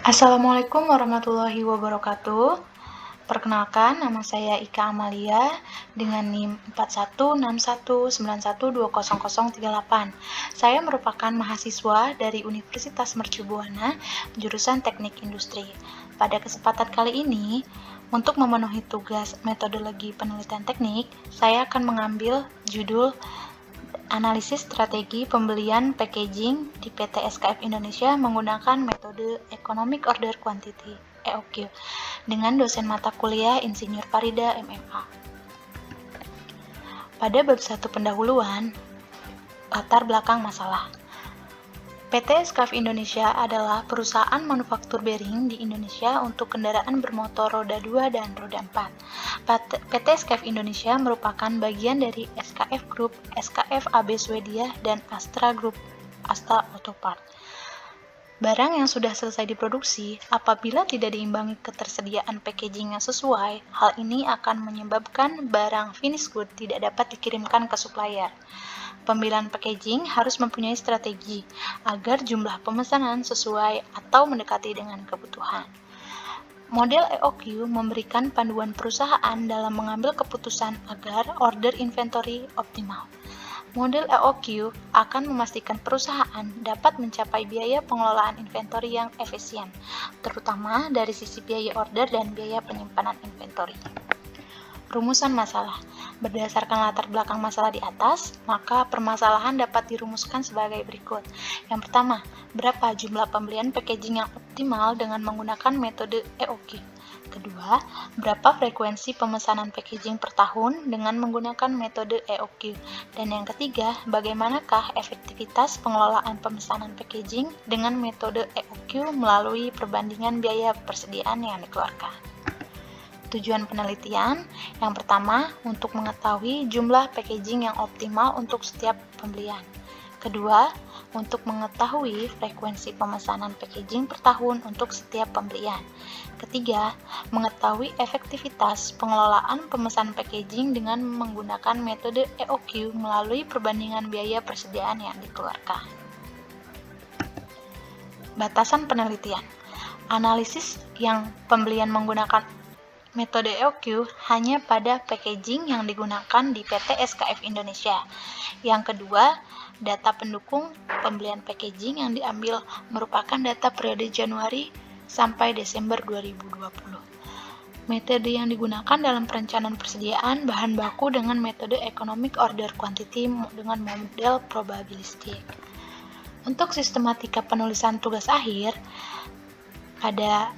Assalamualaikum warahmatullahi wabarakatuh. Perkenalkan, nama saya Ika Amalia dengan NIM 416191200038. Saya merupakan mahasiswa dari Universitas Mercu Buana, jurusan Teknik Industri. Pada kesempatan kali ini, untuk memenuhi tugas metodologi penelitian teknik, saya akan mengambil judul Analisis Strategi Pembelian Packaging di PT SKF Indonesia menggunakan metode Economic Order Quantity (EOQ) dengan dosen mata kuliah Insinyur Farida MMA. Pada bab 1 pendahuluan, latar belakang masalah. PT SKF Indonesia adalah perusahaan manufaktur bearing di Indonesia untuk kendaraan bermotor roda 2 dan roda 4. PT SKF Indonesia merupakan bagian dari SKF Group, SKF AB Swedia, dan Astra Group, Astra Autopart. Barang yang sudah selesai diproduksi, apabila tidak diimbangi ketersediaan packaging yang sesuai, hal ini akan menyebabkan barang finished good tidak dapat dikirimkan ke supplier. Pemilihan packaging harus mempunyai strategi agar jumlah pemesanan sesuai atau mendekati dengan kebutuhan. Model EOQ memberikan panduan perusahaan dalam mengambil keputusan agar order inventory optimal. Model EOQ akan memastikan perusahaan dapat mencapai biaya pengelolaan inventory yang efisien, terutama dari sisi biaya order dan biaya penyimpanan inventory. Rumusan masalah. Berdasarkan latar belakang masalah di atas, maka permasalahan dapat dirumuskan sebagai berikut. Yang pertama, berapa jumlah pembelian packaging yang optimal dengan menggunakan metode EOQ? Kedua, berapa frekuensi pemesanan packaging per tahun dengan menggunakan metode EOQ? Dan yang ketiga, bagaimanakah efektivitas pengelolaan pemesanan packaging dengan metode EOQ melalui perbandingan biaya persediaan yang dikeluarkan? Tujuan penelitian, yang pertama, untuk mengetahui jumlah packaging yang optimal untuk setiap pembelian. Kedua, untuk mengetahui frekuensi pemesanan packaging per tahun untuk setiap pembelian. Ketiga, mengetahui efektivitas pengelolaan pemesanan packaging dengan menggunakan metode EOQ melalui perbandingan biaya persediaan yang dikeluarkan. Batasan penelitian. Analisis yang pembelian menggunakan metode EOQ hanya pada packaging yang digunakan di PT SKF Indonesia. Yang kedua, data pendukung pembelian packaging yang diambil merupakan data periode Januari sampai Desember 2020. Metode yang digunakan dalam perencanaan persediaan bahan baku dengan metode Economic Order Quantity dengan model probabilistik. Untuk sistematika penulisan tugas akhir, pada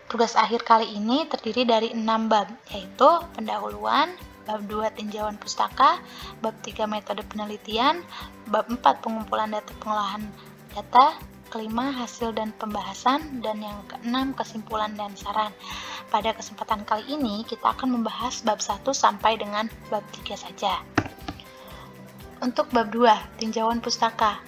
tugas akhir kali ini terdiri dari 6 bab, yaitu pendahuluan, bab 2 tinjauan pustaka, bab 3 metode penelitian, bab 4 pengumpulan data pengolahan data, kelima hasil dan pembahasan, dan yang keenam kesimpulan dan saran. Pada kesempatan kali ini kita akan membahas bab 1 sampai dengan bab 3 saja. Untuk bab 2, tinjauan pustaka.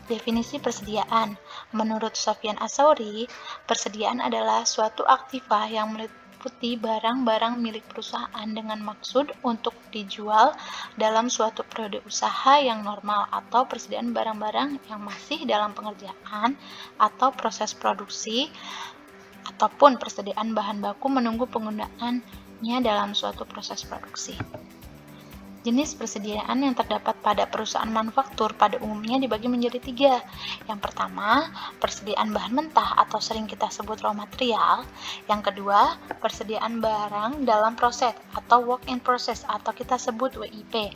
Definisi persediaan. Menurut Sofyan Asauri, persediaan adalah suatu aktiva yang meliputi barang-barang milik perusahaan dengan maksud untuk dijual dalam suatu periode usaha yang normal atau persediaan barang-barang yang masih dalam pengerjaan atau proses produksi ataupun persediaan bahan baku menunggu penggunaannya dalam suatu proses produksi. Jenis persediaan yang terdapat pada perusahaan manufaktur pada umumnya dibagi menjadi 3. Yang pertama, persediaan bahan mentah atau sering kita sebut raw material. Yang kedua, persediaan barang dalam proses atau work in process atau kita sebut WIP.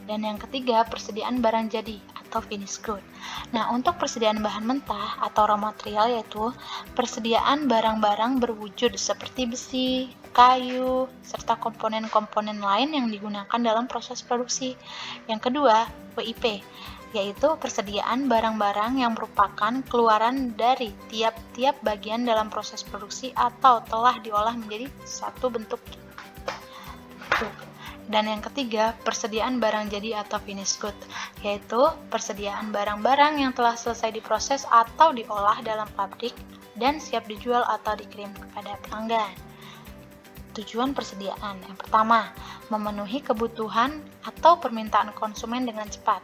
Dan yang ketiga, persediaan barang jadi atau finished good. Nah, untuk persediaan bahan mentah atau raw material yaitu persediaan barang-barang berwujud seperti besi, kayu, serta komponen-komponen lain yang digunakan dalam proses produksi. Yang kedua, WIP, yaitu persediaan barang-barang yang merupakan keluaran dari tiap-tiap bagian dalam proses produksi atau telah diolah menjadi satu bentuk. Dan yang ketiga, persediaan barang jadi atau finished good, yaitu persediaan barang-barang yang telah selesai diproses atau diolah dalam pabrik dan siap dijual atau dikirim kepada pelanggan. Tujuan persediaan. Yang pertama, memenuhi kebutuhan atau permintaan konsumen dengan cepat.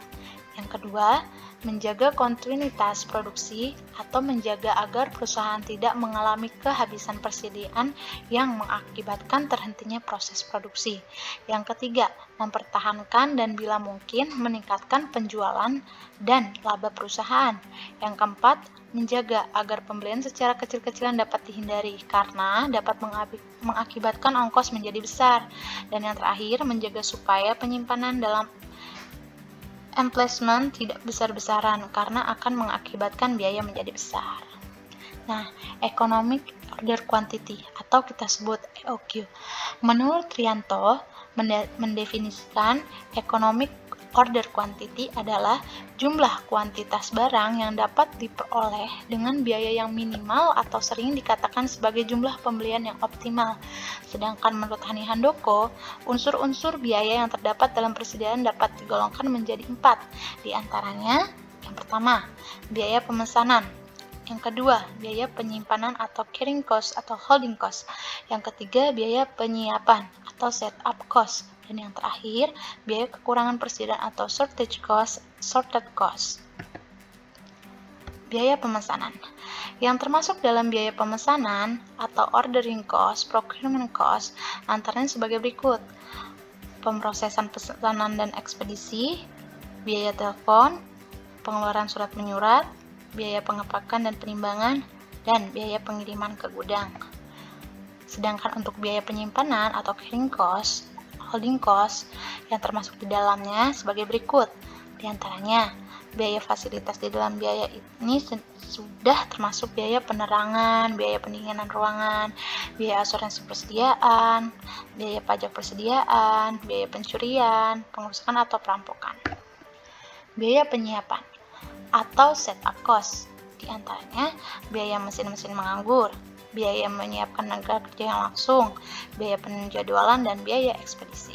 Yang kedua, menjaga kontinuitas produksi atau menjaga agar perusahaan tidak mengalami kehabisan persediaan yang mengakibatkan terhentinya proses produksi. Yang ketiga, mempertahankan dan bila mungkin meningkatkan penjualan dan laba perusahaan. Yang keempat, menjaga agar pembelian secara kecil-kecilan dapat dihindari karena dapat mengakibatkan ongkos menjadi besar. Dan yang terakhir, menjaga supaya penyimpanan dalam emplacement tidak besar-besaran karena akan mengakibatkan biaya menjadi besar. Nah, Economic Order Quantity atau kita sebut EOQ. Menurut Trianto, mendefinisikan Economic Order Quantity adalah jumlah kuantitas barang yang dapat diperoleh dengan biaya yang minimal atau sering dikatakan sebagai jumlah pembelian yang optimal. Sedangkan menurut Hani Handoko, unsur-unsur biaya yang terdapat dalam persediaan dapat digolongkan menjadi 4. Di antaranya, yang pertama, biaya pemesanan. Yang kedua, biaya penyimpanan atau carrying cost atau holding cost. Yang ketiga, biaya penyiapan atau setup cost. Dan yang terakhir, biaya kekurangan persediaan atau shortage cost, sorted cost. Biaya pemesanan. Yang termasuk dalam biaya pemesanan atau ordering cost, procurement cost, antaranya sebagai berikut. Pemrosesan pesanan dan ekspedisi, biaya telepon, pengeluaran surat menyurat, biaya pengepakan dan penimbangan, dan biaya pengiriman ke gudang. Sedangkan untuk biaya penyimpanan atau carrying cost, holding cost yang termasuk di dalamnya sebagai berikut. Di antaranya, biaya fasilitas di dalam biaya ini sudah termasuk biaya penerangan, biaya pendinginan ruangan, biaya asuransi persediaan, biaya pajak persediaan, biaya pencurian, pengerusakan atau perampokan. Biaya penyiapan atau setup cost, di antaranya biaya mesin-mesin menganggur, biaya menyiapkan tenaga kerja yang langsung, biaya penjadwalan, dan biaya ekspedisi.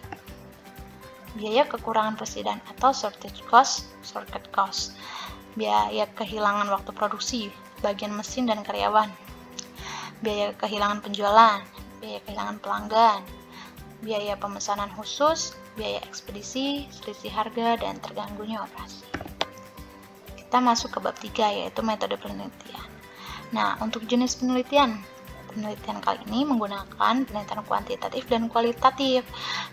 Biaya kekurangan persediaan atau shortage cost, sorted cost, biaya kehilangan waktu produksi, bagian mesin dan karyawan, biaya kehilangan penjualan, biaya kehilangan pelanggan, biaya pemesanan khusus, biaya ekspedisi, selisih harga, dan terganggunya operasi. Kita masuk ke bab 3, yaitu metode penelitian. Nah, untuk jenis penelitian kali ini menggunakan penelitian kuantitatif dan kualitatif.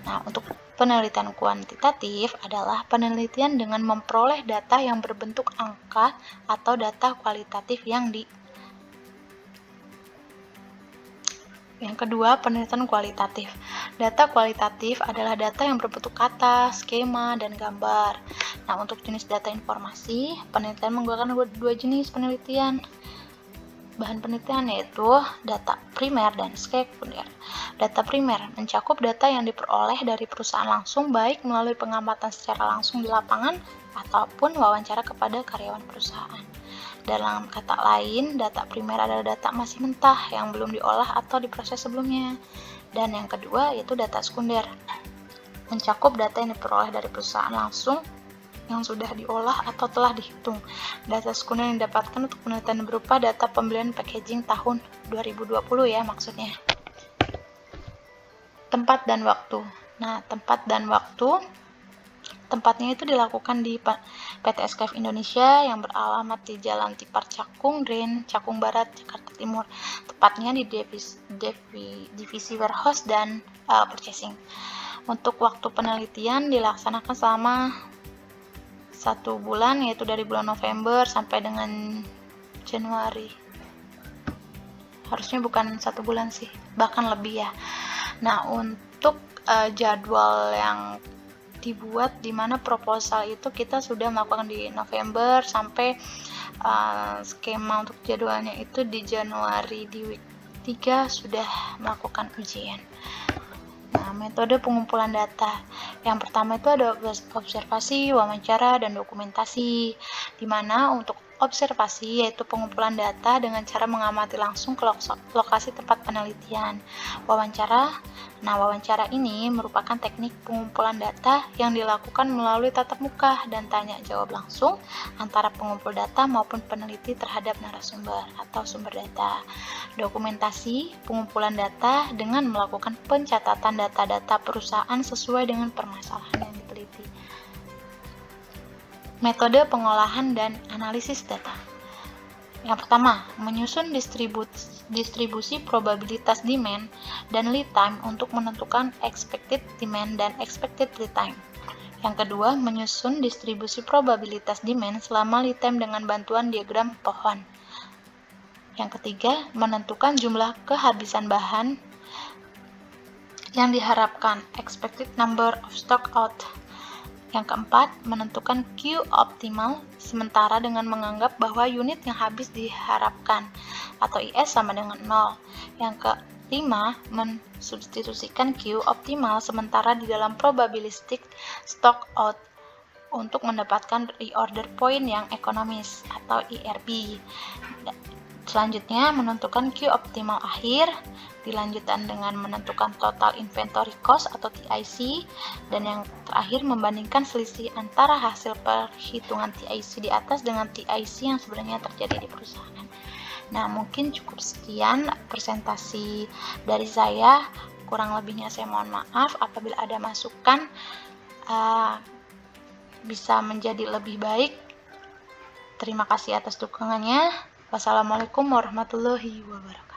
Nah, untuk penelitian kuantitatif adalah penelitian dengan memperoleh data yang berbentuk angka atau data kualitatif Yang kedua, penelitian kualitatif. Data kualitatif adalah data yang berbentuk kata, skema, dan gambar. Nah, untuk jenis data informasi, penelitian menggunakan dua jenis penelitian. Bahan penelitian yaitu data primer dan sekunder. Data primer mencakup data yang diperoleh dari perusahaan langsung baik melalui pengamatan secara langsung di lapangan ataupun wawancara kepada karyawan perusahaan. Dalam kata lain, data primer adalah data masih mentah yang belum diolah atau diproses sebelumnya. Dan yang kedua yaitu data sekunder. Mencakup data yang diperoleh dari perusahaan langsung yang sudah diolah atau telah dihitung. Data sekunder yang didapatkan untuk penelitian berupa data pembelian packaging tahun 2020 ya maksudnya. Tempat dan waktu. Nah, tempat dan waktu, tempatnya itu dilakukan di PT SKF Indonesia yang beralamat di Jalan Tipar Cakung, Dren, Cakung Barat, Jakarta Timur. Tepatnya di divisi warehouse dan purchasing. Untuk waktu penelitian dilaksanakan selama 1 bulan, yaitu dari bulan November sampai dengan Januari. Harusnya bukan 1 bulan sih, bahkan lebih ya. Nah, untuk jadwal yang dibuat di mana proposal itu kita sudah melakukan di November sampai skema untuk jadwalnya itu di Januari di week 3 sudah melakukan ujian. Nah, metode pengumpulan data. Yang pertama itu ada observasi, wawancara, dan dokumentasi. Di mana untuk observasi yaitu pengumpulan data dengan cara mengamati langsung ke lokasi tempat penelitian. Wawancara ini merupakan teknik pengumpulan data yang dilakukan melalui tatap muka dan tanya jawab langsung antara pengumpul data maupun peneliti terhadap narasumber atau sumber data. Dokumentasi pengumpulan data dengan melakukan pencatatan data-data perusahaan sesuai dengan permasalahan yang diteliti. Metode pengolahan dan analisis data. Yang pertama, menyusun distribusi probabilitas demand dan lead time untuk menentukan expected demand dan expected lead time. Yang kedua, menyusun distribusi probabilitas demand selama lead time dengan bantuan diagram pohon. Yang ketiga, menentukan jumlah kehabisan bahan yang diharapkan, expected number of stock out. Yang keempat, menentukan Q optimal sementara dengan menganggap bahwa unit yang habis diharapkan atau IS sama dengan 0. Yang kelima, mensubstitusikan Q optimal sementara di dalam probabilistic stock out untuk mendapatkan reorder point yang ekonomis atau IRP. Selanjutnya, menentukan Q optimal akhir, dilanjutkan dengan menentukan total inventory cost atau TIC, dan yang terakhir membandingkan selisih antara hasil perhitungan TIC di atas dengan TIC yang sebenarnya terjadi di perusahaan. Nah, mungkin cukup sekian presentasi dari saya. Kurang lebihnya saya mohon maaf. Apabila ada masukan bisa menjadi lebih baik. Terima kasih atas dukungannya. Wassalamualaikum warahmatullahi wabarakatuh.